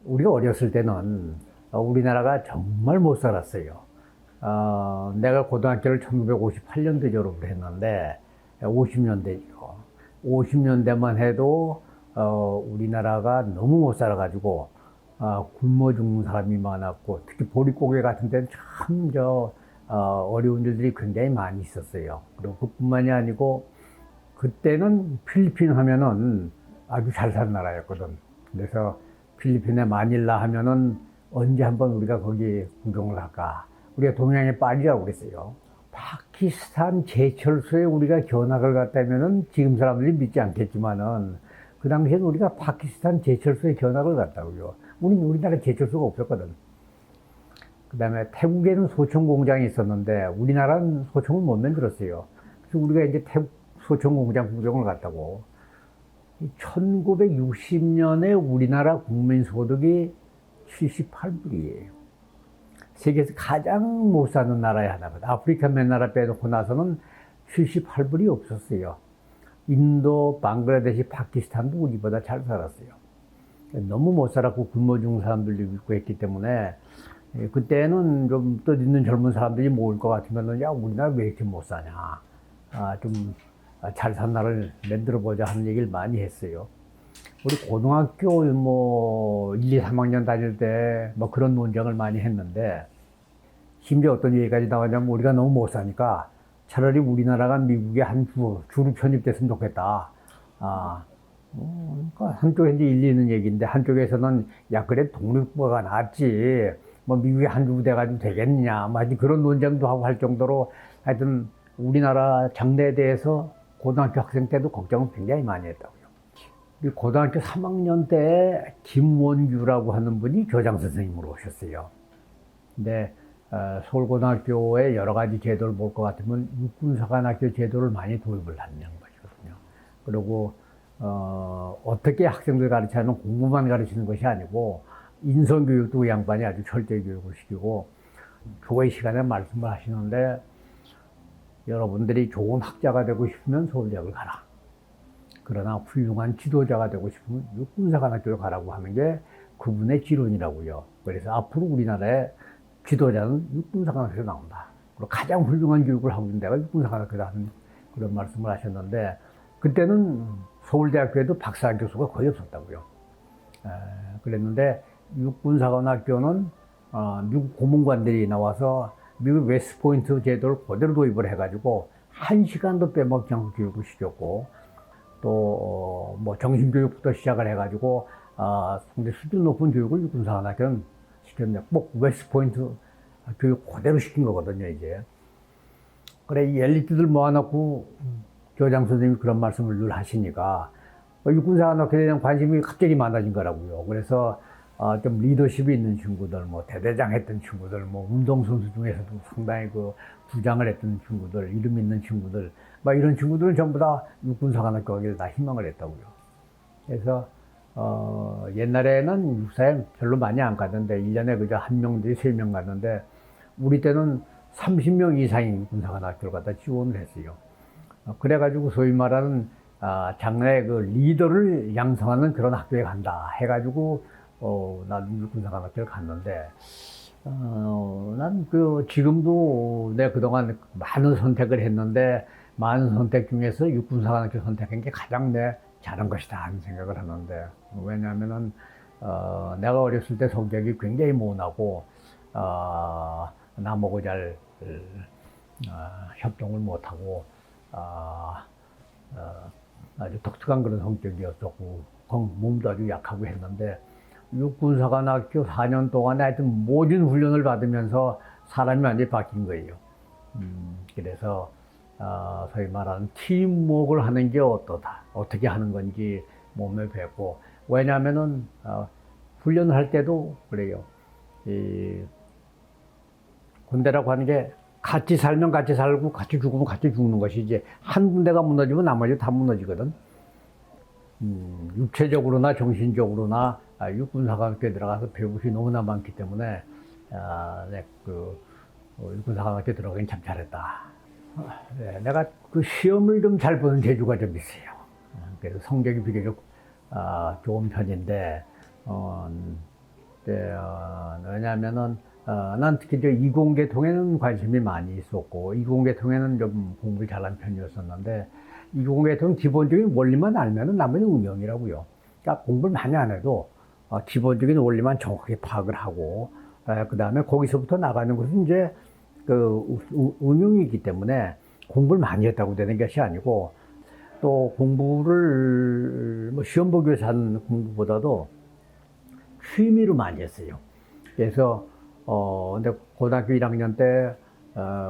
우리가 어렸을 때는 우리나라가 정말 못 살았어요. 내가 고등학교를 1958년도에 졸업을 했는데 50년대죠. 50년대만 해도 우리나라가 너무 못 살아가지고 굶어 죽는 사람이 많았고, 특히 보릿고개 같은 데는 참 어려운 일들이 굉장히 많이 있었어요. 그리고 그뿐만이 아니고 그때는 필리핀 하면은 아주 잘 사는 나라였거든. 그래서 필리핀의 마닐라 하면은 언제 한번 우리가 거기 구경을 할까? 우리가 동양의 파리라고 그랬어요. 파키스탄 제철소에 우리가 견학을 갔다면은 지금 사람들이 믿지 않겠지만은 그 당시에는 우리가 파키스탄 제철소에 견학을 갔다고요. 우리나라 제철소가 없었거든. 그 다음에 태국에는 소총 공장이 있었는데 우리나라는 소총을 못 만들었어요. 그래서 우리가 이제 태국 소총 공장 구경을 갔다고. 1960년에 우리나라 국민 소득이 78불이에요. 세계에서 가장 못 사는 나라의 하나거든. 아프리카 몇 나라 빼놓고 나서는 78불이 없었어요. 인도, 방글라데시, 파키스탄도 우리보다 잘 살았어요. 너무 못 살았고 굶어 죽는 사람들도 있고 했기 때문에 그때는 좀 뜻있는 젊은 사람들이 모일 것 같으면 야, 우리나라 왜 이렇게 못 사냐. 좀 잘 산 나라를 만들어 보자 하는 얘기를 많이 했어요. 우리 고등학교 1, 2, 3학년 다닐 때 뭐 그런 논쟁을 많이 했는데, 심지어 어떤 얘기까지 나왔냐면 우리가 너무 못 사니까 차라리 우리나라가 미국의 한 주로 편입됐으면 좋겠다. 그러니까 한쪽에 이제 일리 있는 얘기인데, 한쪽에서는 야, 그래 독립국가가 낫지 뭐 미국의 한 주 돼가지고 되겠느냐, 뭐 그런 논쟁도 하고 할 정도로 하여튼 우리나라 장래에 대해서 고등학교 학생 때도 걱정을 굉장히 많이 했다고요. 고등학교 3학년 때 김원규라고 하는 분이 교장 선생님으로 오셨어요. 근데 서울고등학교의 여러 가지 제도를 볼 것 같으면 육군사관학교 제도를 많이 도입을 한 양반이거든요. 그리고 어떻게 학생들 가르치냐면 공부만 가르치는 것이 아니고 인성교육도 그 양반이 아주 철저히 교육을 시키고, 교회 시간에 말씀을 하시는데 여러분들이 좋은 학자가 되고 싶으면 서울대학을 가라. 그러나 훌륭한 지도자가 되고 싶으면 육군사관학교를 가라고 하는 게 그분의 지론이라고요. 그래서 앞으로 우리나라의 지도자는 육군사관학교에서 나온다. 그리고 가장 훌륭한 교육을 하고 있는 데가 육군사관학교다 하는 그런 말씀을 하셨는데, 그때는 서울대학교에도 박사 교수가 거의 없었다고요. 그랬는데 육군사관학교는 미국 고문관들이 나와서 미국 웨스트포인트 제도를 그대로 도입을 해가지고 1시간도 빼먹지 않고 교육을 시켰고, 또 뭐 정신교육부터 시작을 해가지고 상당히 수준 높은 교육을 육군사관학교는 시켰는데 꼭 웨스트포인트 교육 그대로 시킨 거거든요, 이제. 그래, 이 엘리트들 모아놓고 교장 선생님이 그런 말씀을 늘 하시니까 육군사관학교에 대한 관심이 갑자기 많아진 거라고요. 그래서 좀 리더십이 있는 친구들, 뭐 대대장 했던 친구들, 뭐 운동선수 중에서도 상당히 그 부장을 했던 친구들, 이름 있는 친구들, 막 이런 친구들은 전부 다 육군사관학교 가기를 다 희망을 했다고요. 그래서 옛날에는 육사에 별로 많이 안 갔는데 1년에 그저 1명 내지 3명 갔는데, 우리 때는 30명 이상이 육군사관학교를 갖다 지원을 했어요. 그래가지고 소위 말하는 장래 그 리더를 양성하는 그런 학교에 간다 해가지고 나는 육군사관학교를 갔는데, 난 지금도 내가 그동안 많은 선택을 했는데 많은 선택 중에서 육군사관학교 선택한 게 가장 내 잘한 것이다 하는 생각을 하는데, 왜냐하면은 내가 어렸을 때 성격이 굉장히 모나고 남하고 잘 협동을 못하고 아주 독특한 그런 성격이었었고 몸도 아주 약하고 했는데, 육군사관학교 4년 동안에 하여튼 모든 훈련을 받으면서 사람이 완전히 바뀐 거예요. 그래서 소위 말하는 팀워크를 하는 게 어떻게 하는 건지 몸에 배고, 왜냐하면은 훈련을 할 때도 그래요. 이 군대라고 하는 게 같이 살면 같이 살고 같이 죽으면 같이 죽는 것이지, 한 군데가 무너지면 나머지 다 무너지거든. 육체적으로나 정신적으로나 육군사관학교에 들어가서 배울 것이 너무나 많기 때문에 육군사관학교에 들어가긴 참 잘했다. 네, 내가 그 시험을 좀 잘 보는 재주가 좀 있어요. 그래서 성적이 비교적 좋은 편인데 왜냐하면은 난 특히 저 이공계통에는 관심이 많이 있었고 이공계통에는 좀 공부를 잘한 편이었었는데 이공계통 기본적인 원리만 알면은 나머지 운영이라고요. 그러니까 공부를 많이 안 해도 기본적인 원리만 정확하게 파악을 하고 그 다음에 거기서부터 나가는 것은 이제 그 응용이기 때문에 공부를 많이 했다고 되는 것이 아니고 또 공부를 뭐 시험 보기 위해서 하는 공부보다도 취미로 많이 했어요. 그래서 근데 고등학교 1학년 때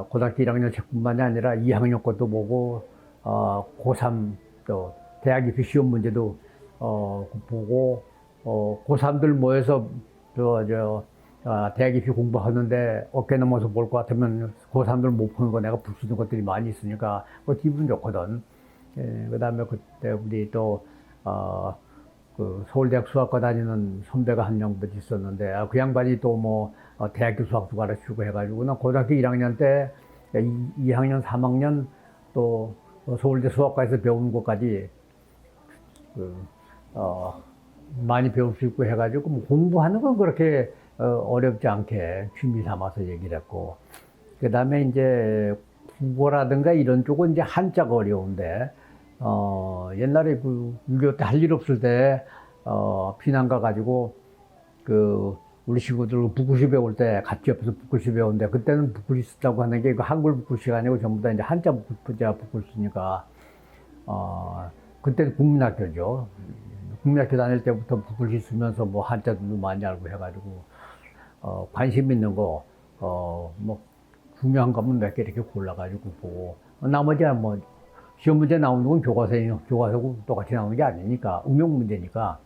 고등학교 1학년 책뿐만이 아니라 2학년 것도 보고 고3 또 대학 입시 시험 문제도 보고 고3들 모여서 대학 입시 공부하는데 어깨 넘어서 볼 것 같으면 고3들 못 푸는 거 내가 풀 수 있는 것들이 많이 있으니까 기분 좋거든. 그 다음에 그때 우리 또 그 서울대학 수학과 다니는 선배가 한 명 있었는데 그 양반이 또 뭐 대학교 수학도 가르치고 해가지고 나 고등학교 1학년 때 2학년 3학년 또 서울대 수학과에서 배우는 것까지 많이 배울 수 있고 해가지고 뭐 공부하는 건 그렇게 어렵지 않게 취미 삼아서 얘기를 했고 그 다음에 이제 국어라든가 이런 쪽은 이제 한자가 어려운데 옛날에 그 6.25 때 할 일 없을 때 피난 가가지고 그 우리 친구들 북글씨 배울 때 같이 옆에서 북글씨 배우는데 그때는 북글씨 쓰다고 하는 게 그 한글 북글씨가 아니고 전부 다 이제 한자 북글씨니까 그때는 국민학교죠. 국민학교 다닐 때부터 북글씨 쓰면서 뭐 한자도 많이 알고 해가지고 관심 있는 거 뭐 중요한 거면 몇 개 이렇게 골라가지고 보고 나머지야 뭐 시험 문제 나오는 건 교과서고 똑같이 나오는 게 아니니까 응용 문제니까.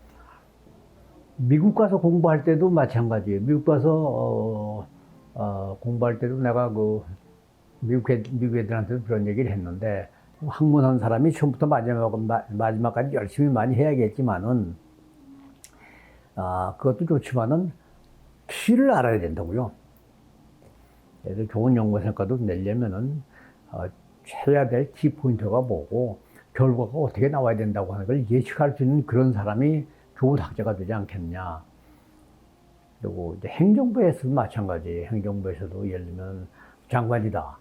미국 가서 공부할 때도 마찬가지예요. 미국 가서 공부할 때도 내가 그 미국 애들한테도 그런 얘기를 했는데 학문한 사람이 처음부터 마지막까지 열심히 많이 해야겠지만은 그것도 좋지만은 키를 알아야 된다고요. 그래서 좋은 연구 성과도 내려면은 해야 될 키포인트가 뭐고 결과가 어떻게 나와야 된다고 하는 걸 예측할 수 있는 그런 사람이 좋은 학자가 되지 않겠냐. 그리고 이제 행정부에서도 마찬가지. 행정부에서도 예를 들면 장관이다.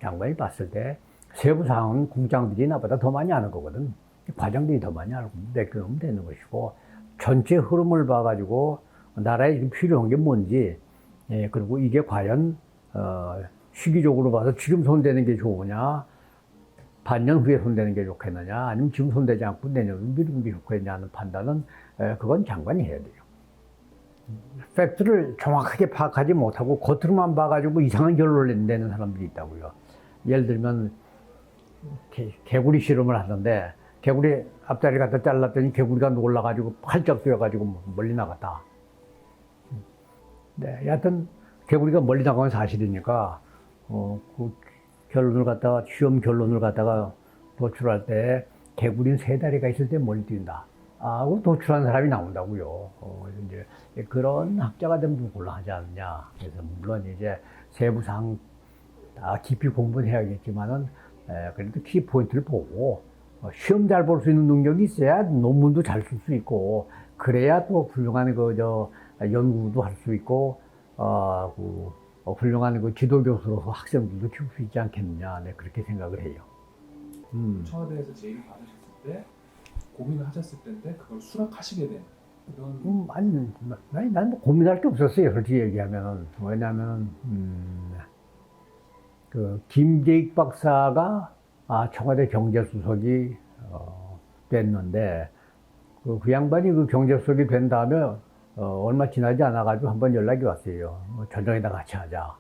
장관이 봤을 때 세부 사항은 국장들이 나보다 더 많이 아는 거거든. 과장들이 더 많이 알고 맡겨놓으면 되는 것이고 전체 흐름을 봐가지고 나라에 필요한 게 뭔지 그리고 이게 과연 시기적으로 봐서 지금 손대는 게 좋으냐 반년 후에 손대는 게 좋겠느냐 아니면 지금 손대지 않고 내년 미루는 게 좋겠냐는 판단은 그건 장관이 해야 돼요. 팩트를 정확하게 파악하지 못하고 겉으로만 봐가지고 이상한 결론을 내는 사람들이 있다고요. 예를 들면 개구리 실험을 하는데 개구리 앞다리 갖다 잘랐더니 개구리가 놀라가지고 활짝 뛰어가지고 멀리 나갔다. 네, 여하튼 개구리가 멀리 나가는 사실이니까 그 결론을 갖다가 시험 결론을 갖다가 도출할 때 개구리는 세 다리가 있을 때 멀리 뛴다. 하고 도출한 사람이 나온다고요. 이제 그런 학자가 되면 곤란하지 않느냐. 그래서 물론 이제 세부상 다 깊이 공부는 해야겠지만은 그래도 키 포인트를 보고 시험 잘 볼 수 있는 능력이 있어야 논문도 잘 쓸 수 있고 그래야 또 훌륭한 연구도 할 수 있고 훌륭한 지도 교수로서 학생들도 키울 수 있지 않겠느냐. 네, 그렇게 생각을 해요. 청와대에서 제의를 받으셨을 때 고민을 하셨을 때인데 그걸 수락하시게 된 그런 아니 난 뭐 고민할 게 없었어요. 솔직히 얘기하면은 왜냐하면은 그 김재익 박사가 청와대 경제수석이 됐는데 그 양반이 그 경제수석이 된 다음에 얼마 지나지 않아가지고 한번 연락이 왔어요. 전정에다 같이 하자.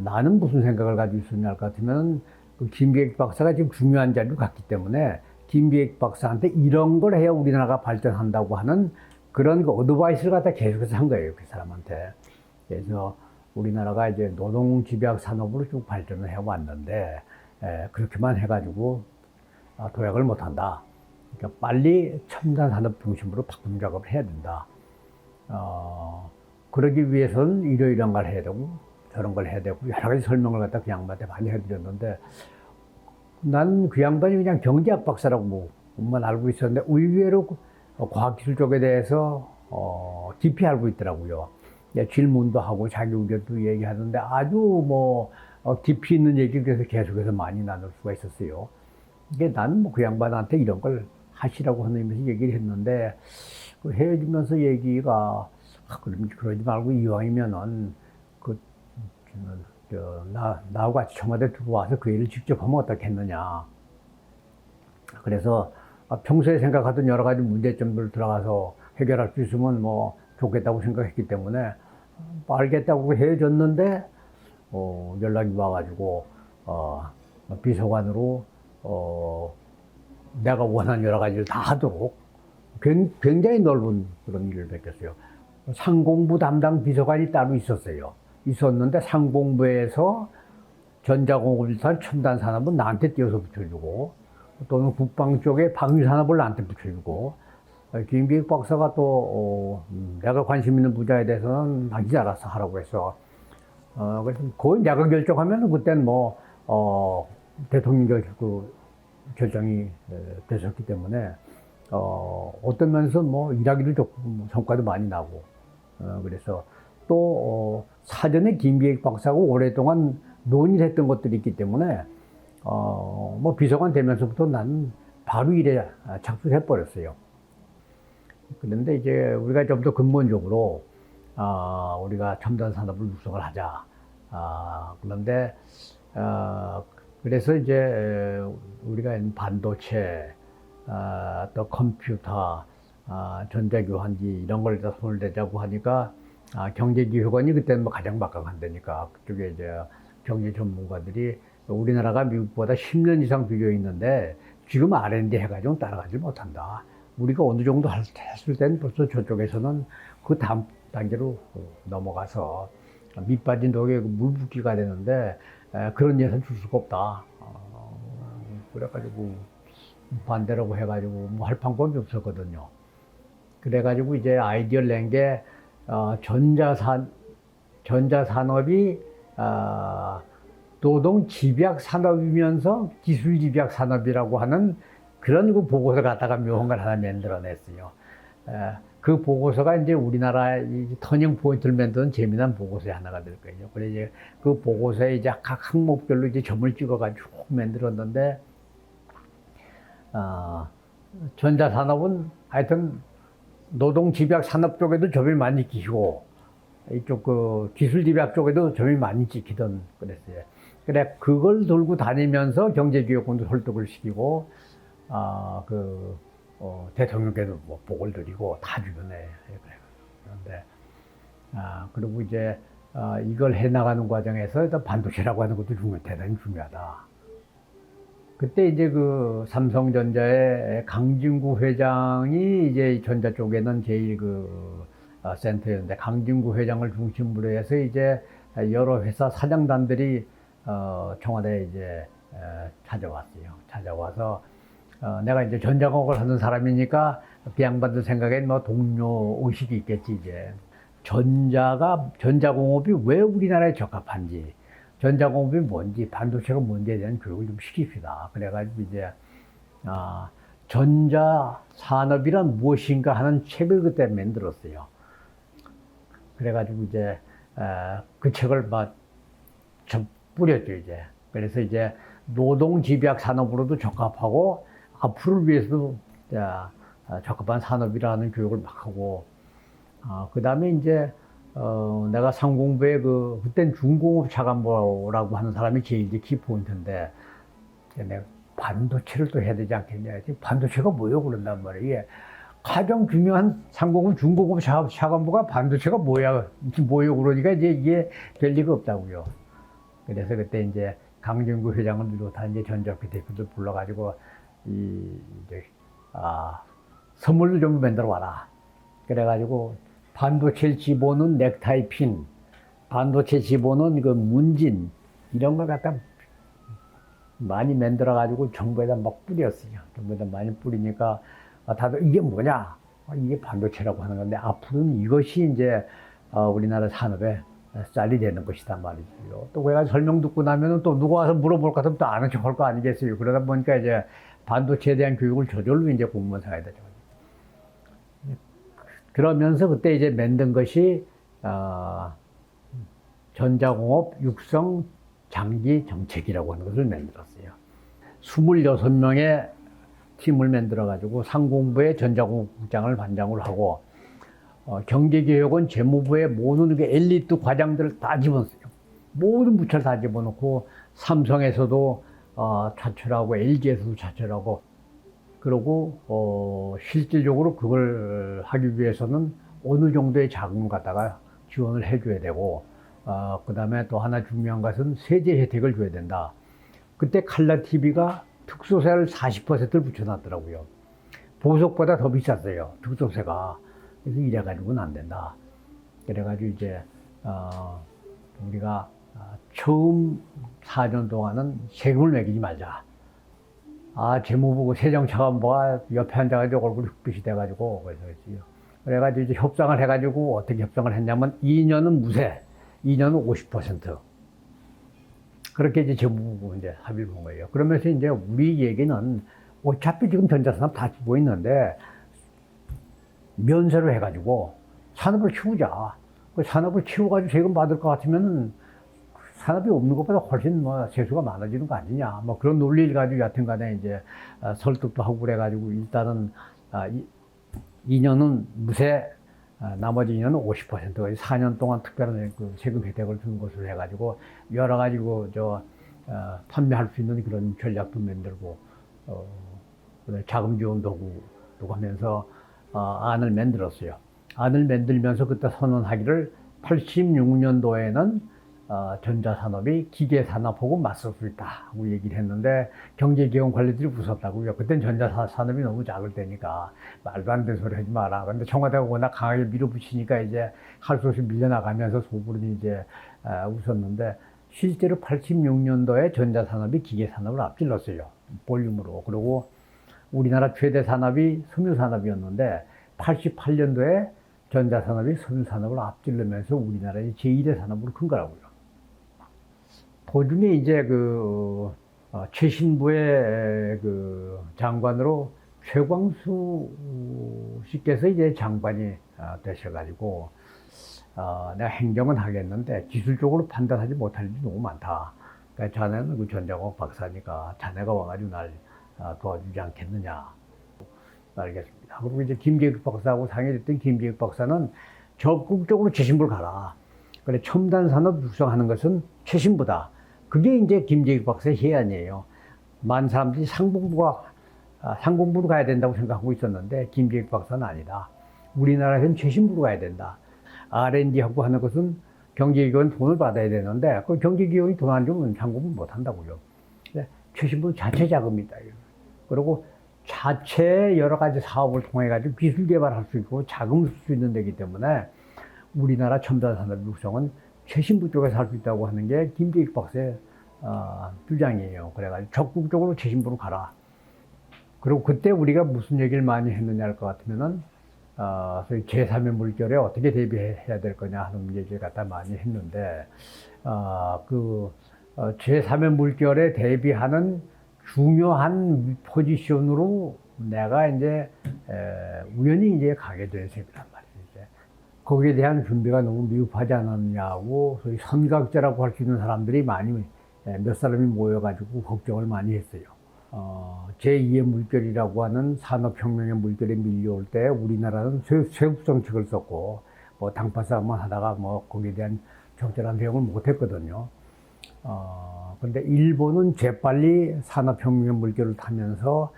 나는 무슨 생각을 가지고 있었냐 할 것 같으면 그 김재익 박사가 지금 중요한 자리를 갔기 때문에 김재익 박사한테 이런 걸 해야 우리나라가 발전한다고 하는 그런 그 어드바이스를 갖다 계속해서 한 거예요. 그 사람한테. 그래서 우리나라가 이제 노동 집약 산업으로 쭉 발전을 해왔는데 그렇게만 해가지고 도약을 못한다. 그러니까 빨리 첨단 산업 중심으로 바꾸는 작업을 해야 된다. 그러기 위해서는 이러이러한 걸 해야 되고 저런 걸 해야 되고 여러 가지 설명을 갖다 그 양반한테 많이 해드렸는데 나는 그 양반이 그냥 경제학 박사라고 뭐만 알고 있었는데 의외로 과학기술 쪽에 대해서 깊이 알고 있더라고요. 예, 질문도 하고 자기 의견도 얘기하는데 아주 뭐 깊이 있는 얘기 그래서 계속해서 많이 나눌 수가 있었어요. 이게 나는 뭐 그 양반한테 이런 걸 하시라고 하는 의미에서 얘기를 했는데 그 헤어지면서 얘기가 그러지 말고 이왕이면은 나하고 같이 청와대 들어와서 그 일을 직접 하면 어떻겠느냐. 그래서 평소에 생각하던 여러 가지 문제점들 들어가서 해결할 수 있으면 뭐 좋겠다고 생각했기 때문에 알겠다고 헤어졌는데 연락이 와가지고 비서관으로 내가 원하는 여러 가지를 다 하도록 굉장히 넓은 그런 일을 맡겼어요. 상공부 담당 비서관이 따로 있었는데 상공부에서 전자공업일단 첨단산업은 나한테 띄워서 붙여주고 또는 국방 쪽에 방위산업을 나한테 붙여주고 김기익 박사가 또 내가 관심 있는 분야에 대해서는 자기 알아서 하라고 해서 그래서 거의 내가 결정하면 그때는 뭐 대통령 결정이 됐었기 때문에 어떤 면에서 뭐 일하기도 좋고 뭐 성과도 많이 나고 그래서 또 사전에 김기익 박사하고 오랫동안 논의를 했던 것들이 있기 때문에 뭐 비서관 되면서부터 나는 바로 일에 착수해 버렸어요. 그런데 이제 우리가 좀 더 근본적으로 우리가 첨단 산업을 육성을 하자. 그런데 그래서 이제 우리가 반도체, 또 컴퓨터, 전자교환기 이런 걸 다 손을 대자고 하니까 경제기획원이 그때는 뭐 가장 막강한다니까 그쪽에 이제 경제 전문가들이 우리나라가 미국보다 10년 이상 뒤져 있는데 지금 R&D 해가지고 따라가지 못한다. 우리가 어느 정도 했을 때는 벌써 저쪽에서는 그 다음 단계로 넘어가서 밑 빠진 독에 물 붓기가 되는데 그런 예산 줄 수가 없다. 그래가지고 반대라고 해가지고 뭐 할 방법이 없었거든요. 그래가지고 이제 아이디어를 낸 게 전자산업이 노동 집약 산업이면서 기술 집약 산업이라고 하는 그런 그 보고서 갖다가 묘한 걸 하나 만들어냈어요. 그 보고서가 이제 우리나라의 터닝 포인트를 만드는 재미난 보고서의 하나가 될 거예요. 그래서 이제 그 보고서에 이제 각 항목별로 이제 점을 찍어가지고 만들었는데, 전자산업은 하여튼 노동 집약 산업 쪽에도 점이 많이 찍히고, 이쪽 그 기술 집약 쪽에도 점이 많이 찍히던 그랬어요. 그래, 그걸 들고 다니면서 경제기획원도 설득을 시키고, 대통령께도 뭐 복을 드리고 다 주변에 그런데 그리고 이제 이걸 해 나가는 과정에서 일단 반도체라고 하는 것도 대단히 중요하다. 그때 이제 그 삼성전자의 강진구 회장이 이제 전자 쪽에는 제일 센터였는데 강진구 회장을 중심으로 해서 이제 여러 회사 사장단들이 청와대에 이제 찾아왔어요. 찾아와서 내가 이제 전자공업을 하는 사람이니까 그 양반들 생각엔 뭐 동료 의식이 있겠지, 이제. 전자공업이 왜 우리나라에 적합한지, 전자공업이 뭔지, 반도체가 뭔지에 대한 교육을 좀 시킵시다. 그래가지고 이제, 전자산업이란 무엇인가 하는 책을 그때 만들었어요. 그래가지고 이제, 그 책을 막 좀 뿌렸죠, 이제. 그래서 이제 노동 집약 산업으로도 적합하고, 앞으로를 위해서도 적합한 산업이라는 교육을 막 하고, 그 다음에 이제, 내가 상공부에 그땐 중공업 차관보라고 하는 사람이 제일 이제 키포인트인데, 내가 반도체를 또 해야 되지 않겠냐. 반도체가 뭐요? 그런단 말이에요. 이게 가장 중요한 상공업, 중공업 차관보가 반도체가 뭐요? 그러니까 이제 이게 될 리가 없다고요. 그래서 그때 이제 강진구 회장을 비롯한 이제 전자업계 대표들 불러가지고, 이제, 선물도 좀 만들어 와라. 그래가지고, 반도체 집어넣은 넥타이 핀, 반도체 집어넣은 그 문진, 이런 걸 갖다 많이 만들어가지고 정부에다 막 뿌렸어요. 정부에다 많이 뿌리니까, 다들 이게 뭐냐? 이게 반도체라고 하는 건데, 앞으로는 이것이 이제, 우리나라 산업에 쌀이 되는 것이다 말이죠. 또 그래가 설명 듣고 나면은 또 누가 와서 물어볼 것 같으면 또 아는 척 할 거 아니겠어요. 그러다 보니까 이제 반도체에 대한 교육을 저절로 이제 공무원 사회에 되죠. 그러면서 그때 이제 만든 것이 전자공업 육성 장기 정책이라고 하는 것을 만들었어요. 26명의 팀을 만들어가지고 상공부에 전자공업국장을 반장을 하고 경제개혁은 재무부의 모든 그 엘리트 과장들을 다 집어넣었어요. 모든 부처를 다 집어넣고 삼성에서도 차출하고 LG에서도 차출하고 그러고 실질적으로 그걸 하기 위해서는 어느 정도의 자금을 갖다가 지원을 해줘야 되고 그 다음에 또 하나 중요한 것은 세제 혜택을 줘야 된다. 그때 칼라 TV가 특수세를 40%를 붙여놨더라고요. 보석보다 더 비쌌어요. 특수세가. 그래서 이래가지고는 안 된다. 그래가지고 이제 우리가 처음 4년 동안은 세금을 매기지 말자. 재무부 세정차관보가 옆에 앉아가지고 얼굴이 흑빛이 돼가지고 그래가지고 이제 협상을 해가지고 어떻게 협상을 했냐면 2년은 무세, 2년은 50%. 그렇게 이제 재무부 이제 합의를 본 거예요. 그러면서 이제 우리 얘기는 어차피 지금 전자산업 다 죽고 있는데 면세로 해가지고 산업을 키우자. 그 산업을 키워가지고 세금 받을 것 같으면은 산업이 없는 것보다 훨씬 세수가 많아지는 거 아니냐. 그런 논리를 가지고 여하튼 간에 이제 설득도 하고 그래가지고 일단은 2년은 무세, 나머지 2년은 50%, 4년 동안 특별한 그 세금 혜택을 주는 것으로 해가지고 여러 가지고 판매할 수 있는 그런 전략도 만들고, 자금 지원도 하고 하면서 안을 만들었어요. 안을 만들면서 그때 선언하기를 86년도에는 전자산업이 기계산업하고 맞설 수 있다 하고 얘기를 했는데 경제기관 관리들이 무섭다고요. 그땐 전자산업이 너무 작을 때니까 말도 안 되는 소리 하지 마라. 근데 청와대가 워낙 강하게 밀어붙이니까 이제 할 수 없이 밀려나가면서 소부름이 이제 웃었는데 실제로 86년도에 전자산업이 기계산업을 앞질렀어요. 볼륨으로. 그리고 우리나라 최대 산업이 섬유산업이었는데 88년도에 전자산업이 섬유산업을 앞질르면서 우리나라의 제1의 산업으로 큰 거라고요. 도중에 이제 최신부의 장관으로 최광수 씨께서 이제 장관이 되셔가지고 내가 행정은 하겠는데 기술적으로 판단하지 못할 일이 너무 많다. 그러니까 자네는 그 전자공학 박사니까 자네가 와가지고 날 도와주지 않겠느냐. 알겠습니다. 그리고 이제 김재익 박사하고 상의했던 김재익 박사는 적극적으로 최신부를 가라. 그래, 첨단 산업 육성하는 것은 최신부다. 그게 이제 김재익 박사의 해안이에요. 많은 사람들이 상공부로 가야 된다고 생각하고 있었는데 김재익 박사는 아니다. 우리나라에서는 최신부로 가야 된다. R&D하고 하는 것은 경제기관 돈을 받아야 되는데 그 경제기관이 돈 안 주면 상공부 못 한다고요. 최신부는 자체 자금이다. 그리고 자체 여러 가지 사업을 통해 가지고 기술 개발할 수 있고 자금을 쓸 수 있는 데이기 때문에 우리나라 첨단 산업 육성은 최신부 쪽에서 할 수 있다고 하는 게 김재익 박사의 주장이에요. 그래가지고 적극적으로 최신부로 가라. 그리고 그때 우리가 무슨 얘기를 많이 했느냐 할 것 같으면은 소위 제3의 물결에 어떻게 대비해야 될 거냐 하는 얘기를 갖다 많이 했는데 제3의 물결에 대비하는 중요한 포지션으로 내가 이제 우연히 이제 가게 된 셈이란 말이죠. 이제 거기에 대한 준비가 너무 미흡하지 않았냐고 소위 선각자라고 할 수 있는 사람들이 많이 몇 사람이 모여가지고 걱정을 많이 했어요. 제2의 물결이라고 하는 산업혁명의 물결에 밀려올 때 우리나라는 쇠국 정책을 썼고 당파 싸움만 하다가 거기에 대한 적절한 대응을 못했거든요. 근데 일본은 재빨리 산업혁명의 물결을 타면서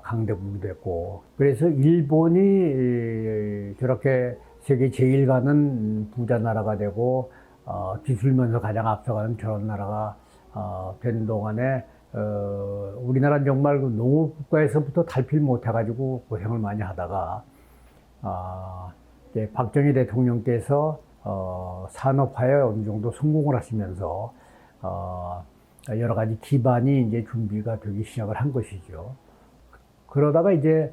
강대국이 됐고, 그래서 일본이 저렇게 세계 제일 가는 부자 나라가 되고 기술면서 가장 앞서가는 저런 나라가 된 동안에 우리나라는 정말 농업국가에서부터 탈피를 못해가지고 고생을 많이 하다가 이제 박정희 대통령께서 산업화에 어느 정도 성공을 하시면서 여러 가지 기반이 이제 준비가 되기 시작을 한 것이죠. 그러다가 이제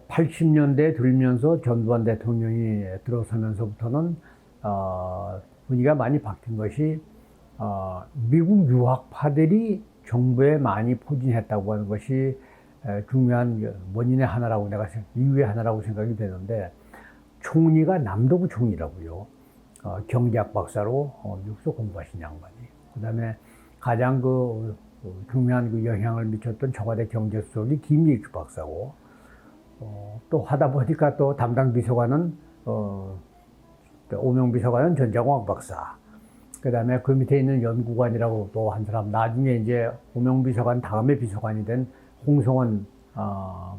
80년대에 들면서 전두환 대통령이 들어서면서부터는 분위기가 많이 바뀐 것이 미국 유학파들이 정부에 많이 포진했다고 하는 것이 중요한 원인의 하나라고 이유의 하나라고 생각이 되는데 총리가 남도부 총리라고요. 경제학 박사로 미국에서 공부하신 양반이. 그다음에 가장 중요한 영향을 미쳤던 청와대 경제수석이 김익주 박사고, 또 하다 보니까 또 담당 비서관은 오명 비서관은 전자공학 박사. 그다음에 그 밑에 있는 연구관이라고 또 한 사람, 나중에 이제 오명 비서관 다음에 비서관이 된 홍성원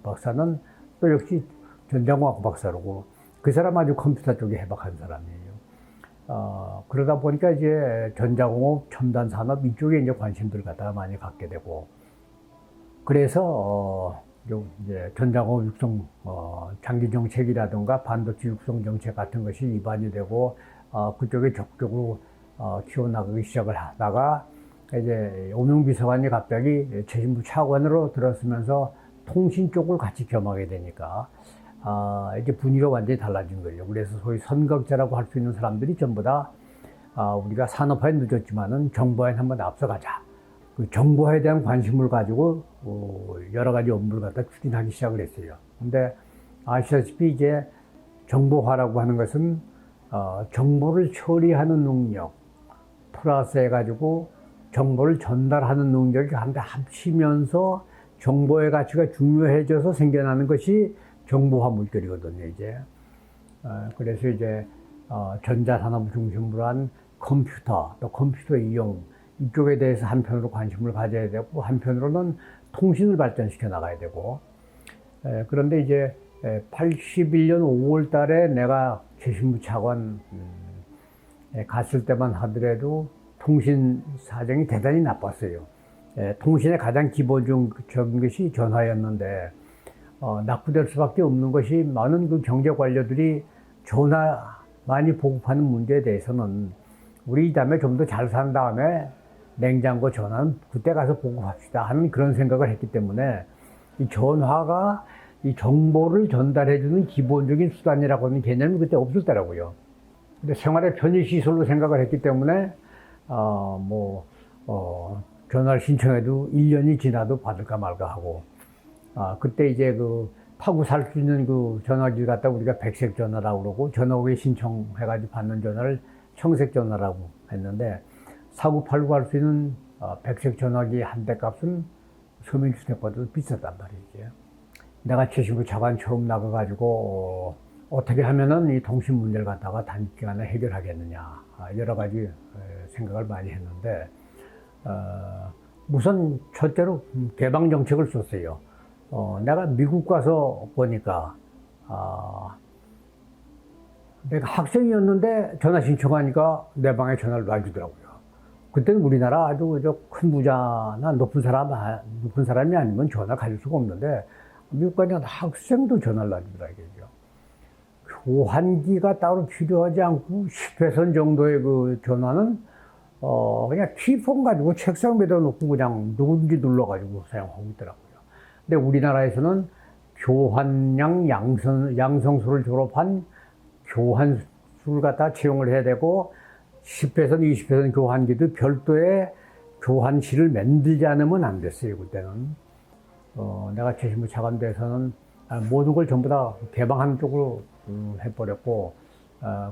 박사는 또 역시 전자공학 박사로고, 그 사람 아주 컴퓨터 쪽에 해박한 사람이에요. 그러다 보니까 이제 전자공업, 첨단 산업 이쪽에 이제 관심들 갖다가 많이 갖게 되고, 그래서 이제 전자공업 육성 장기 정책이라든가 반도체 육성 정책 같은 것이 입안이 되고, 그쪽에 적극적으로 키워나가기 시작을 하다가, 이제 오명 비서관이 갑자기 최신부 차관으로 들었으면서 통신 쪽을 같이 겸하게 되니까 이제 분위기가 완전히 달라진 거예요. 그래서 소위 선각자라고 할 수 있는 사람들이 전부 다 우리가 산업화에 늦었지만은 정보화에 한번 앞서가자. 그 정보화에 대한 관심을 가지고 여러 가지 업무를 갖다 추진하기 시작을 했어요. 근데 아시다시피 이제 정보화라고 하는 것은 정보를 처리하는 능력 플러스 해가지고 정보를 전달하는 능력이 한데 합치면서 정보의 가치가 중요해져서 생겨나는 것이 정보화 물결이거든요, 이제. 그래서 이제 전자산업 중심으로 한 컴퓨터, 또 컴퓨터 이용 이쪽에 대해서 한편으로 관심을 가져야 되고, 한편으로는 통신을 발전시켜 나가야 되고. 그런데 이제 81년 5월 달에 내가 최신부 차관 갔을 때만 하더라도 통신 사정이 대단히 나빴어요. 통신의 가장 기본적인 것이 전화였는데, 낙후될 수밖에 없는 것이 많은 그 경제 관료들이 전화 많이 보급하는 문제에 대해서는 우리 이 다음에 좀 더 잘 산 다음에 냉장고 전화는 그때 가서 보급합시다 하는 그런 생각을 했기 때문에, 이 전화가 이 정보를 전달해주는 기본적인 수단이라고 하는 개념이 그때 없었더라고요. 근데 생활의 편의시설로 생각을 했기 때문에, 전화를 신청해도 1년이 지나도 받을까 말까 하고, 그때 이제 파고 살 수 있는 전화기를 갖다 우리가 백색 전화라고 그러고, 전화기에 신청해가지고 받는 전화를 청색 전화라고 했는데, 사고 팔고 할 수 있는 백색 전화기 한 대 값은 서민주택보다도 비쌌단 말이죠. 내가 최신부 차관 처음 나가가지고 어떻게 하면은 이 통신 문제를 갖다가 단기간에 해결하겠느냐, 여러 가지 생각을 많이 했는데, 우선 첫째로 개방 정책을 썼어요. 내가 미국 가서 보니까 내가 학생이었는데 전화 신청하니까 내 방에 전화를 놔주더라고요. 그때는 우리나라 아주 큰 부자나 높은 사람이 아니면 전화 가질 수가 없는데, 미국 가니까 학생도 전화를 놔주더라고요. 교환기가 따로 필요하지 않고 10회선 정도의 전화는 그냥 키폰 가지고 책상 매다 놓고 그냥 누구든지 눌러가지고 사용하고 있더라고요. 근데 우리나라에서는 교환량 양성소를 졸업한 교환수를 갖다 채용을 해야 되고, 10회선, 20회선 교환기도 별도의 교환실을 만들지 않으면 안 됐어요, 그때는. 내가 최신부 차관 돼서는 모든 걸 전부 다 개방하는 쪽으로 해버렸고,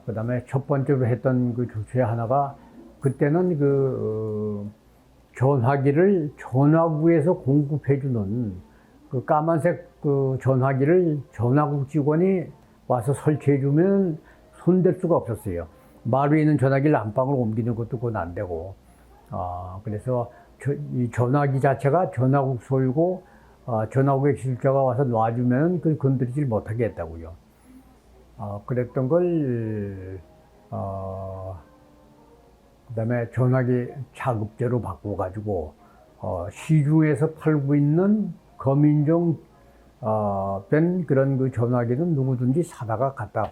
그 다음에 첫 번째로 했던 그 주제 하나가, 그때는 전화기를 전화구에서 공급해주는 까만색 전화기를 전화국 직원이 와서 설치해주면 손댈 수가 없었어요. 말 위에 있는 전화기를 안방으로 옮기는 것도 그건 안 되고, 그래서 이 전화기 자체가 전화국 소유고, 전화국의 기술자가 와서 놔주면 건드리질 못하게 했다고요. 그랬던 걸, 그 다음에 전화기 자급제로 바꿔가지고, 시중에서 팔고 있는 거민종, 된 그런 전화기는 누구든지 사다가 갖다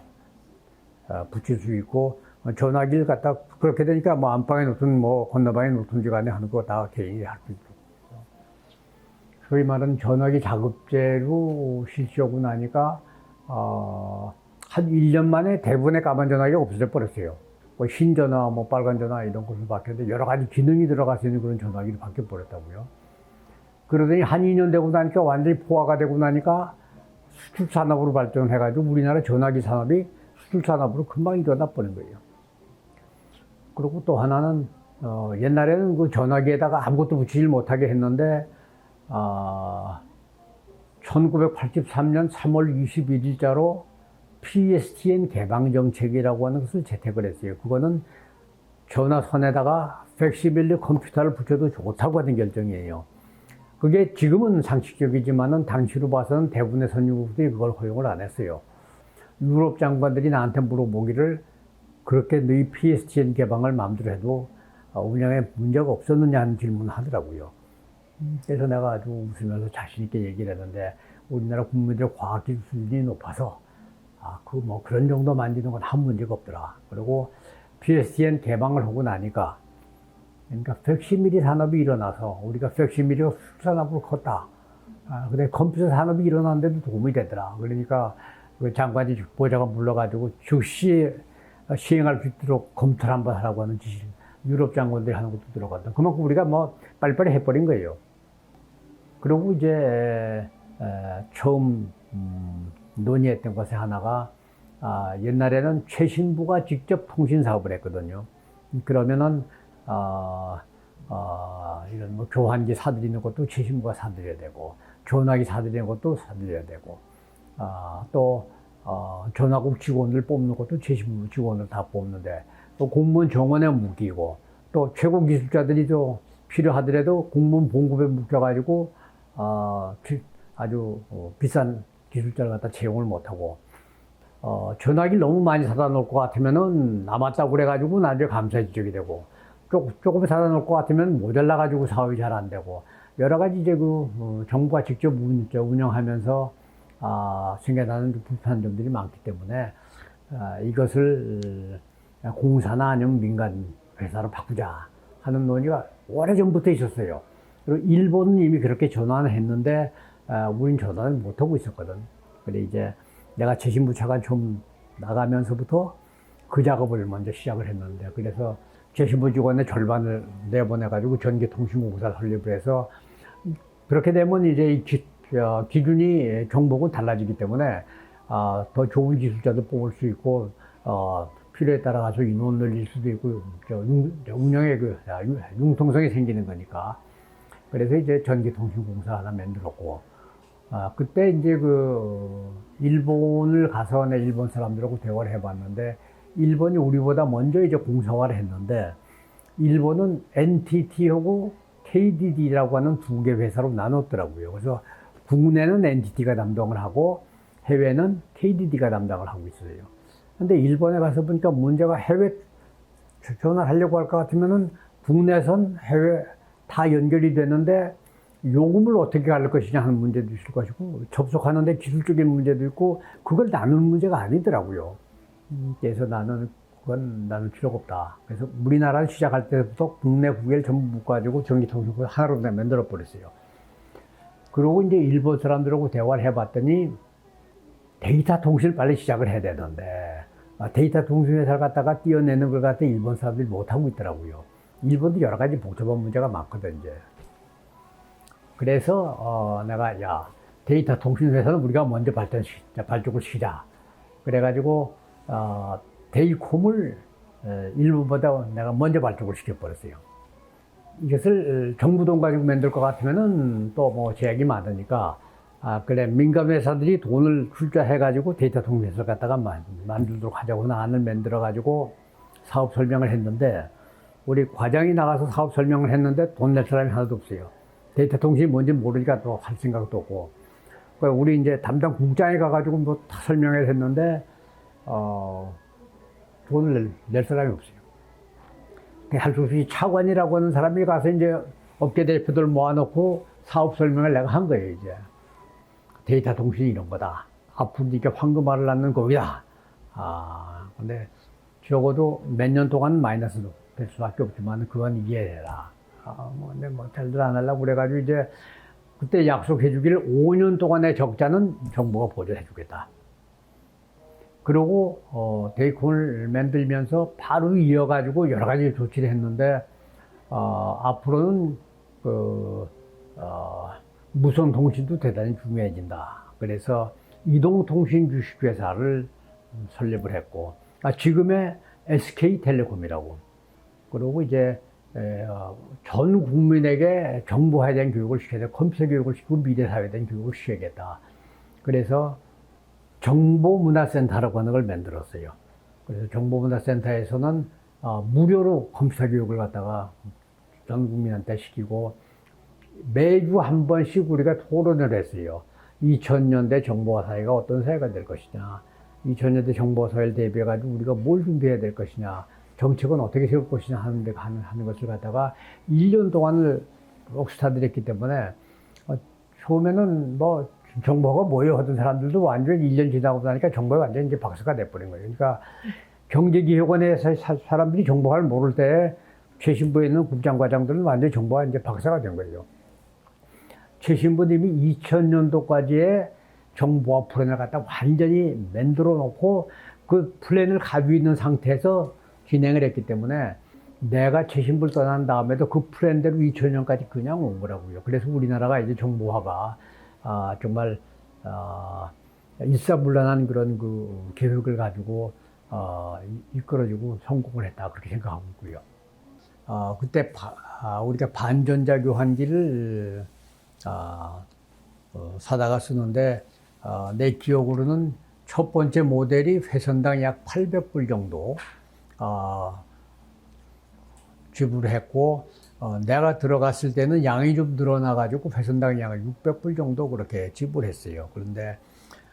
붙일 수 있고, 전화기를 갖다, 그렇게 되니까 안방에 놓든 건너방에 놓든지 간에 하는 거 다 개인이 할 수 있고. 소위 말하는 전화기 자급제로 실시하고 나니까, 한 1년 만에 대부분의 까만 전화기가 없어져 버렸어요. 흰 전화, 빨간 전화 이런 것을 바뀌었는데, 여러 가지 기능이 들어가서 있는 그런 전화기로 바뀌어 버렸다고요. 그러더니 한 2년 되고 나니까 완전히 포화가 되고 나니까 수출 산업으로 발전해가지고 우리나라 전화기 산업이 수출산업으로 금방 일어나 버린 거예요. 그리고 또 하나는 옛날에는 그 전화기에다가 아무것도 붙이질 못하게 했는데 1983년 3월 21일자로 PSTN 개방정책이라고 하는 것을 채택을 했어요. 그거는 전화선에다가 팩시밀리 컴퓨터를 붙여도 좋다고 하는 결정이에요. 그게 지금은 상식적이지만은 당시로 봐서는 대부분의 선진국들이 그걸 허용을 안 했어요. 유럽 장관들이 나한테 물어보기를 그렇게 너희 PSTN 개방을 마음대로 해도 운영에 문제가 없었느냐 하는 질문을 하더라고요. 그래서 내가 아주 웃으면서 자신있게 얘기를 했는데 우리나라 국민들의 과학기술 수준이 높아서 그런 정도 만지는 건 아무 문제가 없더라. 그리고 PSTN 개방을 하고 나니까 그러니까 팩시밀리 산업이 일어나서 우리가 팩시밀리가 수산업으로 컸다. 근데 컴퓨터 산업이 일어나는데도 도움이 되더라. 그러니까 그 장관이 보좌가 불러가지고 즉시 시행할 수 있도록 검토를 한번 하라고 하는 지시를 유럽 장관들이 하는 것도 들어갔다. 그만큼 우리가 빨리빨리 해버린 거예요. 그리고 이제 처음 논의했던 것의 하나가 옛날에는 최신부가 직접 통신 사업을 했거든요. 그러면은 이런 교환기 사들이는 것도 최신부가 사들여야 되고 전화기 사들이는 것도 사들여야 되고 또 전화국 직원을 뽑는 것도 최신부 직원을 다 뽑는데 또 공무원 정원에 묶이고 또 최고 기술자들이 또 필요하더라도 공무원 봉급에 묶여가지고 아주 비싼 기술자를 갖다 채용을 못하고 전화기를 너무 많이 사다 놓을 것 같으면은 남았다고 그래가지고 나중에 감사 지적이 되고 조금 사다 놓을 것 같으면 모자라가지고 사업이 잘 안 되고 여러 가지 이제 정부가 직접 운영하면서 생겨나는 불편한 점들이 많기 때문에 이것을 공사나 아니면 민간 회사로 바꾸자 하는 논의가 오래전부터 있었어요. 그리고 일본은 이미 그렇게 전환을 했는데 우린 전환을 못하고 있었거든. 그래 이제 내가 최신부 차관 좀 나가면서부터 그 작업을 먼저 시작을 했는데 그래서 최신부 직원의 절반을 내보내가지고 전기통신공사 설립을 해서 그렇게 되면 이제 이 기준이 종목은 달라지기 때문에 더 좋은 기술자도 뽑을 수 있고 필요에 따라 가서 인원 늘릴 수도 있고 운영의 융통성이 생기는 거니까 그래서 이제 전기통신공사 하나 만들었고 그때 이제 일본을 가서 내 일본 사람들하고 대화를 해봤는데 일본이 우리보다 먼저 이제 공사화를 했는데 일본은 NTT하고 KDD라고 하는 두 개 회사로 나눴더라고요. 그래서 국내는 NTT가 담당을 하고 해외는 KDD가 담당을 하고 있어요. 근데 일본에 가서 보니까 문제가 해외 전화하려고 할 것 같으면은 국내선 해외 다 연결이 되는데 요금을 어떻게 갈 것이냐 하는 문제도 있을 것이고 접속하는데 기술적인 문제도 있고 그걸 나누는 문제가 아니더라고요. 그래서 나는 필요가 없다. 그래서 우리나라를 시작할 때부터 국내 국외를 전부 묶어가지고 전기통신을 하나로 만들어 버렸어요. 그리고 이제 일본 사람들하고 대화를 해봤더니 데이터 통신을 빨리 시작을 해야 되는데 데이터 통신 회사를 갖다가 띄어내는 걸 갖다 일본 사람들이 못하고 있더라고요. 일본도 여러 가지 복잡한 문제가 많거든 이제. 그래서 내가 데이터 통신 회사는 우리가 먼저 발족을 시키자. 그래가지고 데이콤을 일본보다 내가 먼저 발족을 시켜버렸어요. 이것을 정부 돈 가지고 만들 것 같으면은 또 제약이 많으니까 그래 민간 회사들이 돈을 출자해가지고 데이터 통신 회사를 갖다가 만들도록 하자고 안을 만들어가지고 사업 설명을 했는데 우리 과장이 나가서 사업 설명을 했는데 돈 낼 사람이 하나도 없어요. 데이터 통신이 뭔지 모르니까 또 할 생각도 없고. 그러니까 우리 이제 담당 국장에 가가지고 다 설명을 했는데, 돈을 낼 사람이 없어요. 할 수 없이 차관이라고 하는 사람이 가서 이제 업계 대표들 모아놓고 사업 설명을 내가 한 거예요, 이제. 데이터 통신이 이런 거다. 앞으로 이렇게 황금알을 낳는 거기다. 근데 적어도 몇 년 동안 마이너스 될 수밖에 없지만 그건 이해해라. 근데 잘들 안 하려고 그래가지고 이제 그때 약속해 주기를 5년 동안의 적자는 정부가 보조해 주겠다. 그리고 데이콤을 만들면서 바로 이어가지고 여러 가지 조치를 했는데 앞으로는 무선 통신도 대단히 중요해진다. 그래서 이동통신 주식회사를 설립을 했고, 지금의 SK텔레콤이라고. 그리고 이제 전 국민에게 정보화에 대한 교육을 시켜야 돼. 컴퓨터 교육을 시키고 미래 사회에 대한 교육을 시켜야겠다. 그래서 정보문화센터라고 하는 걸 만들었어요. 그래서 정보문화센터에서는 무료로 컴퓨터 교육을 갖다가 전 국민한테 시키고 매주 한 번씩 우리가 토론을 했어요. 2000년대 정보화 사회가 어떤 사회가 될 것이냐, 2000년대 정보화 사회를 대비해가지고 우리가 뭘 준비해야 될 것이냐, 정책은 어떻게 세울 것이냐 하는 것을 갖다가 1년 동안을 옥스타드를 했기 때문에 처음에는 뭐 정보가 뭐예요 하던 사람들도 완전 1년 지나고 나니까 정보가 완전 이제 박사가 돼버린 거예요. 그러니까 경제기획원의 사람들이 정보화를 모를 때 최신부에 있는 국장과장들은 완전 정보화 이제 박사가 된 거예요. 최신부님이 2000년도까지의 정보화 플랜을 갖다 완전히 만들어 놓고 그 플랜을 가지고 있는 상태에서 진행을 했기 때문에 내가 최신부를 떠난 다음에도 그 플랜대로 2000년까지 그냥 온 거라고요. 그래서 우리나라가 이제 정보화가 정말 일사불란한 그런 그 계획을 가지고 이끌어주고 성공을 했다 그렇게 생각하고 있고요. 그때 우리가 반전자 교환기를 사다가 쓰는데 내 기억으로는 첫 번째 모델이 회선당 약 800불 정도 지불했고 내가 들어갔을 때는 양이 좀 늘어나가지고 회선당 약 600불 정도 그렇게 지불했어요. 그런데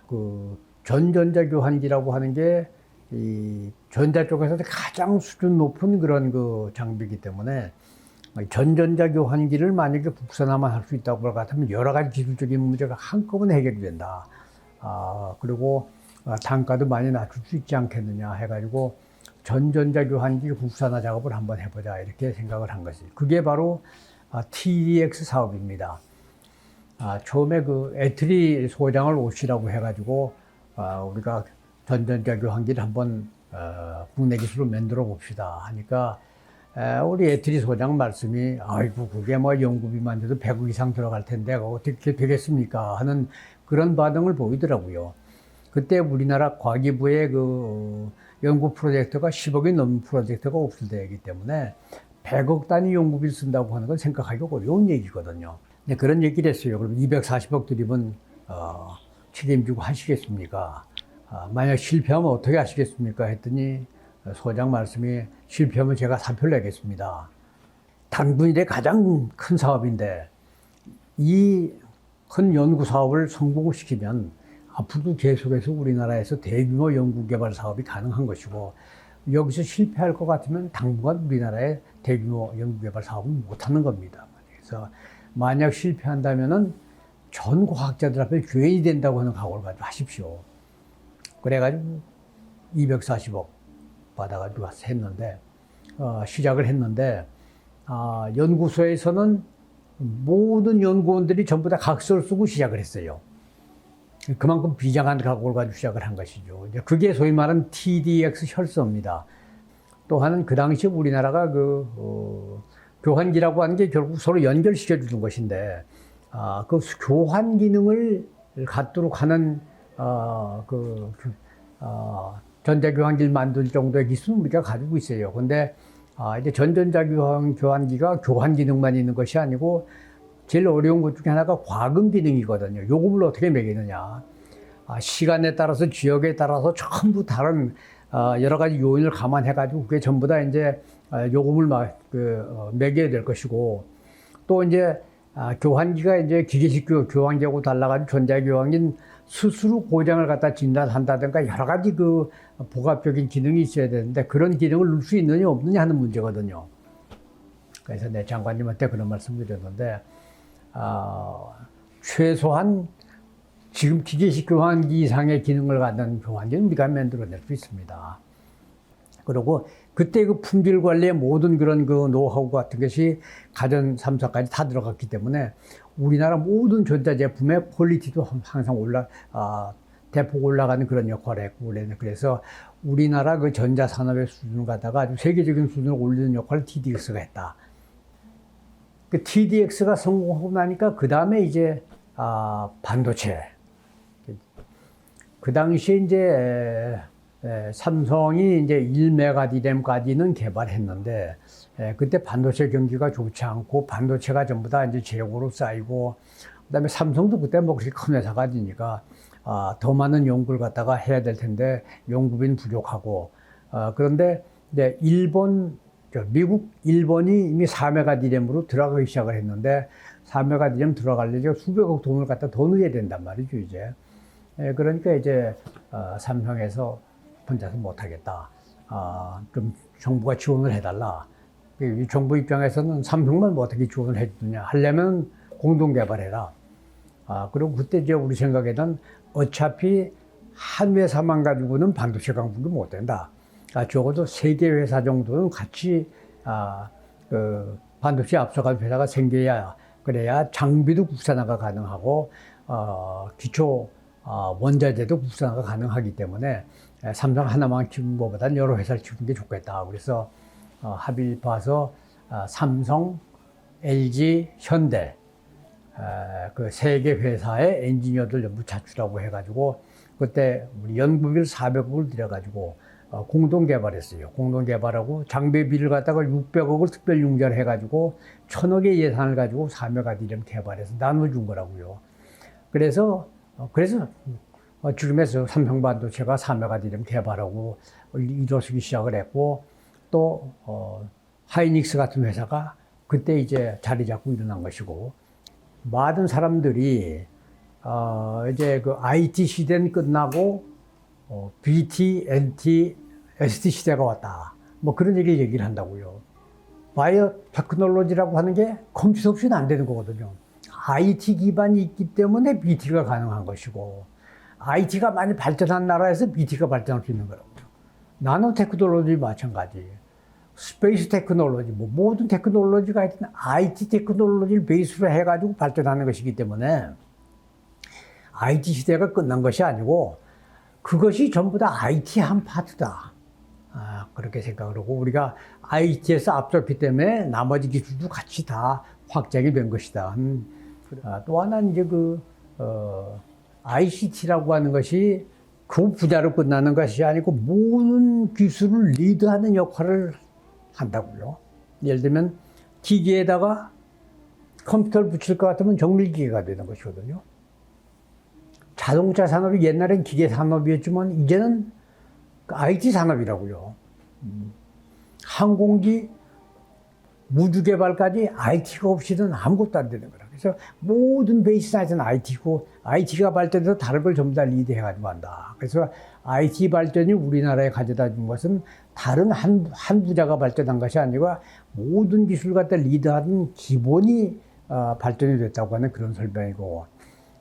그 전전자 교환기라고 하는 게 이 전자 쪽에서 가장 수준 높은 그런 그 장비이기 때문에 전전자 교환기를 만약에 국산화만 할 수 있다고 할 것 같으면 여러 가지 기술적인 문제가 한꺼번에 해결이 된다. 그리고 단가도 많이 낮출 수 있지 않겠느냐 해가지고 전전자 교환기 국산화 작업을 한번 해보자 이렇게 생각을 한 것이. 그게 바로 TDX 사업입니다. 처음에 그 애트리 소장을 오시라고 해가지고 우리가 전전자 교환기를 한번 국내 기술로 만들어 봅시다 하니까 우리 애트리 소장 말씀이 아이고 그게 뭐 연구비만 돼도 100억 이상 들어갈 텐데 어떻게 되겠습니까 하는 그런 반응을 보이더라고요. 그때 우리나라 과기부의 그 연구 프로젝트가 10억이 넘는 프로젝트가 없을 때이기 때문에 100억 단위 연구비를 쓴다고 하는 건 생각하기 어려운 얘기거든요. 근데 그런 얘기를 했어요. 그럼 240억 드리면 책임지고 하시겠습니까? 만약 실패하면 어떻게 하시겠습니까? 했더니 소장 말씀이 실패하면 제가 사표를 내겠습니다. 당분일의 가장 큰 사업인데 이 큰 연구 사업을 성공시키면 앞으로도 계속해서 우리나라에서 대규모 연구개발 사업이 가능한 것이고 여기서 실패할 것 같으면 당분간 우리나라의 대규모 연구개발 사업은 못하는 겁니다. 그래서 만약 실패한다면은 전 과학자들 앞에 죄인이 된다고 하는 각오를 가지고 하십시오. 그래가지고 240억 받아가지고 했는데 시작을 했는데 연구소에서는 모든 연구원들이 전부 다 각서를 쓰고 시작을 했어요. 그만큼 비장한 각오를 가지고 시작을 한 것이죠. 이제 그게 소위 말하는 TDX 혈서입니다. 또한 그 당시 우리나라가 교환기라고 하는 게 결국 서로 연결시켜 주는 것인데 그 교환 기능을 갖도록 하는 전자교환기를 만들 정도의 기술은 우리가 가지고 있어요. 근데 이제 전전자 교환기가 교환 기능만 있는 것이 아니고 제일 어려운 것 중에 하나가 과금 기능이거든요. 요금을 어떻게 매기느냐. 시간에 따라서 지역에 따라서 전부 다른 여러 가지 요인을 감안해가지고 그게 전부 다 이제 요금을 매겨야 될 것이고 또 이제 교환기가 이제 기계식 교환기하고 달라가지고 전자교환기는 스스로 고장을 갖다 진단한다든가 여러 가지 그 복합적인 기능이 있어야 되는데 그런 기능을 넣을 수 있느냐 없느냐 하는 문제거든요. 그래서 내 장관님한테 그런 말씀 드렸는데 최소한 지금 기계식 교환기 이상의 기능을 갖는 교환기는 우리가 만들어낼 수 있습니다. 그리고 그때 그 품질 관리의 모든 그런 그 노하우 같은 것이 가전 3사까지 다 들어갔기 때문에 우리나라 모든 전자제품의 퀄리티도 항상 대폭 올라가는 그런 역할을 했고, 그래서 우리나라 그 전자산업의 수준을 갖다가 아주 세계적인 수준을 올리는 역할을 TDX가 했다. 그 TDX가 성공하고 나니까 그 다음에 이제 반도체. 그 당시에 이제 삼성이 이제 1메가디램까지는 개발했는데 그때 반도체 경기가 좋지 않고 반도체가 전부 다 이제 재고로 쌓이고 그다음에 삼성도 그때 뭐 그렇게 큰 회사가 아니니까 더 많은 연구를 갖다가 해야 될 텐데 연구비는 부족하고 그런데 이제 미국, 일본이 이미 4메가디램으로 들어가기 시작을 했는데 4메가디램 들어가려면 수백억 돈을 갖다 더 넣어야 된단 말이죠 이제. 그러니까 이제 삼성에서 혼자서 못하겠다. 좀 정부가 지원을 해달라. 이 정부 입장에서는 삼성만 뭐 어떻게 지원을 해주느냐. 하려면 공동 개발해라. 그리고 그때 이제 우리 생각에는 어차피 한 회사만 가지고는 반도체 강국이 못 된다. 적어도 세 개 회사 정도는 같이 그 반도체 앞서갈 회사가 생겨야 그래야 장비도 국산화가 가능하고 기초 원자재도 국산화가 가능하기 때문에 삼성 하나만 키우는 것보다는 여러 회사를 키우는 게 좋겠다. 그래서 합의 봐서 삼성, LG, 현대 그 세 개 회사의 엔지니어들 전부 자출하고 해가지고 그때 우리 연구비를 400억을 들여가지고 공동 개발했어요. 공동 개발하고 장비비를 갖다가 600억을 특별 융자를 해가지고 1000억의 예산을 가지고 4메가디램 개발해서 나눠준 거라고요. 그래서 지금에서 삼성반도체가 4메가디램 개발하고 이뤄서기 시작을 했고 또 하이닉스 같은 회사가 그때 이제 자리 잡고 일어난 것이고 많은 사람들이 이제 그 IT 시대는 끝나고 BT, NT, ST 시대가 왔다. 뭐 그런 얘기를 한다고요. 바이오 테크놀로지라고 하는 게 컴퓨터 없이는 안 되는 거거든요. IT 기반이 있기 때문에 BT가 가능한 것이고 IT가 많이 발전한 나라에서 BT가 발전할 수 있는 거라고요. 나노 테크놀로지 마찬가지. 스페이스 테크놀로지, 뭐 모든 테크놀로지가 하여튼 IT 테크놀로지를 베이스로 해가지고 발전하는 것이기 때문에 IT 시대가 끝난 것이 아니고 그것이 전부 다 IT 한 파트다. 그렇게 생각을 하고 우리가 IT에서 앞섰기 때문에 나머지 기술도 같이 다 확장이 된 것이다. 또 하나는 이제 ICT라고 하는 것이 그 분야로 끝나는 것이 아니고 모든 기술을 리드하는 역할을 한다고요. 예를 들면 기계에다가 컴퓨터를 붙일 것 같으면 정밀기계가 되는 것이거든요. 자동차 산업이 옛날엔 기계 산업이었지만 이제는 IT 산업이라고요. 항공기, 우주 개발까지 IT가 없이는 아무것도 안 되는 거라. 그래서 모든 베이스는 IT고 IT가 발전해서 다른 걸 전부 다 리드해가지고 한다. 그래서 IT 발전이 우리나라에 가져다 준 것은 다른 한 부자가 발전한 것이 아니고 모든 기술 갖다 리드하는 기본이 발전이 됐다고 하는 그런 설명이고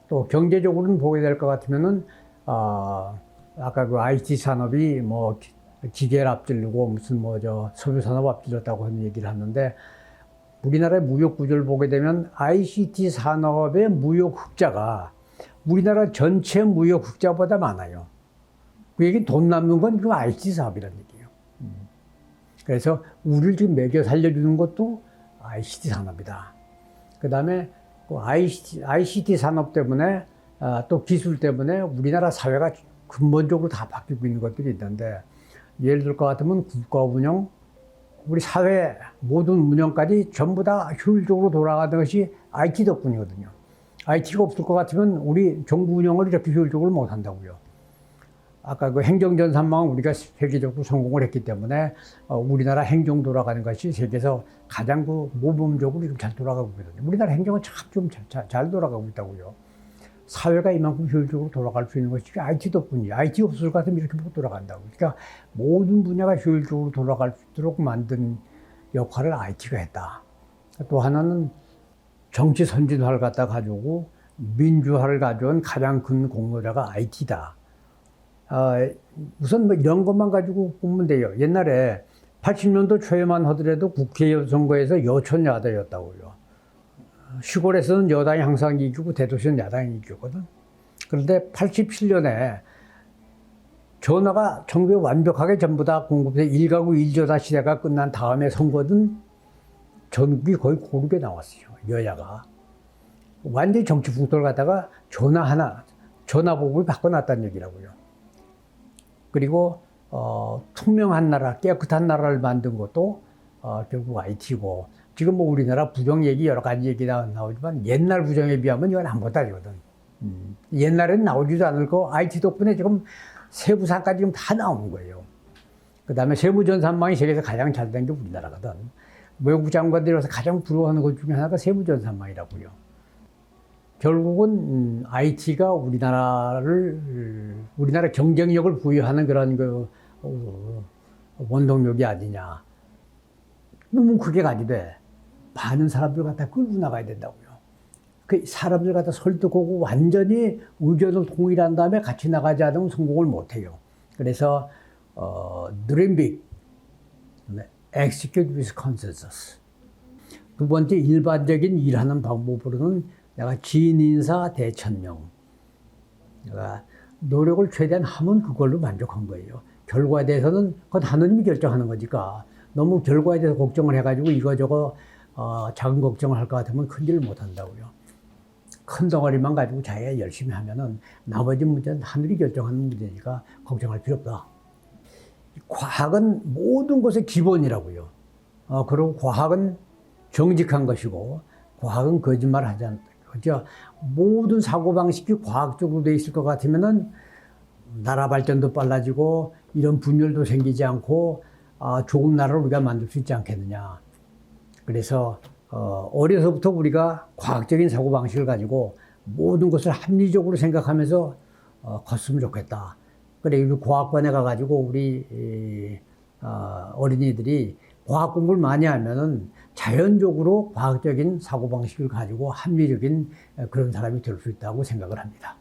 또 경제적으로는 보게 될 것 같으면은 아까 그 IT 산업이 뭐 기계를 앞질르고 무슨 석유 산업 앞질렀다고 하는 얘기를 하는데 우리나라의 무역 구조를 보게 되면 ICT 산업의 무역 흑자가 우리나라 전체 무역 흑자보다 많아요. 그 얘기 돈 남는 건 그 IT 사업이라는 얘기예요. 그래서 우리를 지금 먹여 살려주는 것도 ICT 산업이다. 그 다음에 ICT 산업 때문에 또 기술 때문에 우리나라 사회가 근본적으로 다 바뀌고 있는 것들이 있는데 예를 들 것 같으면 국가 운영, 우리 사회 모든 운영까지 전부 다 효율적으로 돌아가는 것이 IT 덕분이거든요. IT가 없을 것 같으면 우리 정부 운영을 이렇게 효율적으로 못 한다고요. 아까 그 행정전산망은 우리가 세계적으로 성공을 했기 때문에 우리나라 행정 돌아가는 것이 세계에서 가장 그 모범적으로 지금 잘 돌아가고 있거든요. 우리나라 행정은 참 좀 잘 돌아가고 있다고요. 사회가 이만큼 효율적으로 돌아갈 수 있는 것이 IT 덕분이에요. IT 없을 것 같으면 이렇게 못 돌아간다고. 그러니까 모든 분야가 효율적으로 돌아갈 수 있도록 만든 역할을 IT가 했다. 또 하나는 정치 선진화를 갖다 가지고 민주화를 가져온 가장 큰 공로자가 IT다. 우선 뭐 이런 것만 가지고 보면 돼요. 옛날에 80년도 초에만 하더라도 국회의원 선거에서 여촌 야다였다고요. 시골에서는 여당이 항상 이기고 대도시는 야당이 이겼거든. 그런데 87년에 전화가 전국에 완벽하게 전부 다 공급돼 1가구 1전화 시대가 끝난 다음에 선거는 전국이 거의 고르게 나왔어요. 여야가. 완전히 정치 풍토를 갖다가 전화 보급이 바꿔놨다는 얘기라고요. 그리고 투명한 나라, 깨끗한 나라를 만든 것도 결국 IT고, 지금 뭐 우리나라 부정 얘기 여러 가지 얘기가 나오지만 옛날 부정에 비하면 이건 아무것도 아니거든. 옛날엔 나오지도 않을 거 IT 덕분에 지금 세부상까지 지금 다 나오는 거예요. 그 다음에 세무전산망이 세계에서 가장 잘 된 게 우리나라거든. 외국 장관들이 와서 가장 부러워하는 것 중에 하나가 세무전산망이라고요. 결국은 IT가 우리나라 경쟁력을 부여하는 그런 원동력이 아니냐. 너무 크게 가지되 많은 사람들 갖다 끌고 나가야 된다고요. 그 사람들 갖다 설득하고 완전히 의견을 통일한 다음에 같이 나가지 않으면 성공을 못해요. 그래서 Dream big, execute with consensus. 두 번째, 일반적인 일하는 방법으로는 내가 진인사 대천명. 내가 노력을 최대한 하면 그걸로 만족한 거예요. 결과에 대해서는 그건 하느님이 결정하는 거니까 너무 결과에 대해서 걱정을 해가지고 이거저거 작은 걱정을 할 것 같으면 큰일을 못 한다고요. 큰 덩어리만 가지고 자기가 열심히 하면은 나머지 문제는 하늘이 결정하는 문제니까 걱정할 필요 없다. 과학은 모든 것의 기본이라고요. 그리고 과학은 정직한 것이고, 과학은 거짓말 하지 않다. 그죠? 모든 사고방식이 과학적으로 돼 있을 것 같으면은 나라 발전도 빨라지고, 이런 분열도 생기지 않고, 좋은 나라를 우리가 만들 수 있지 않겠느냐. 그래서, 어려서부터 우리가 과학적인 사고방식을 가지고 모든 것을 합리적으로 생각하면서 걷으면 좋겠다. 그래, 우리 과학관에 가가지고 우리 어린이들이 과학 공부를 많이 하면은 자연적으로 과학적인 사고방식을 가지고 합리적인 그런 사람이 될 수 있다고 생각을 합니다.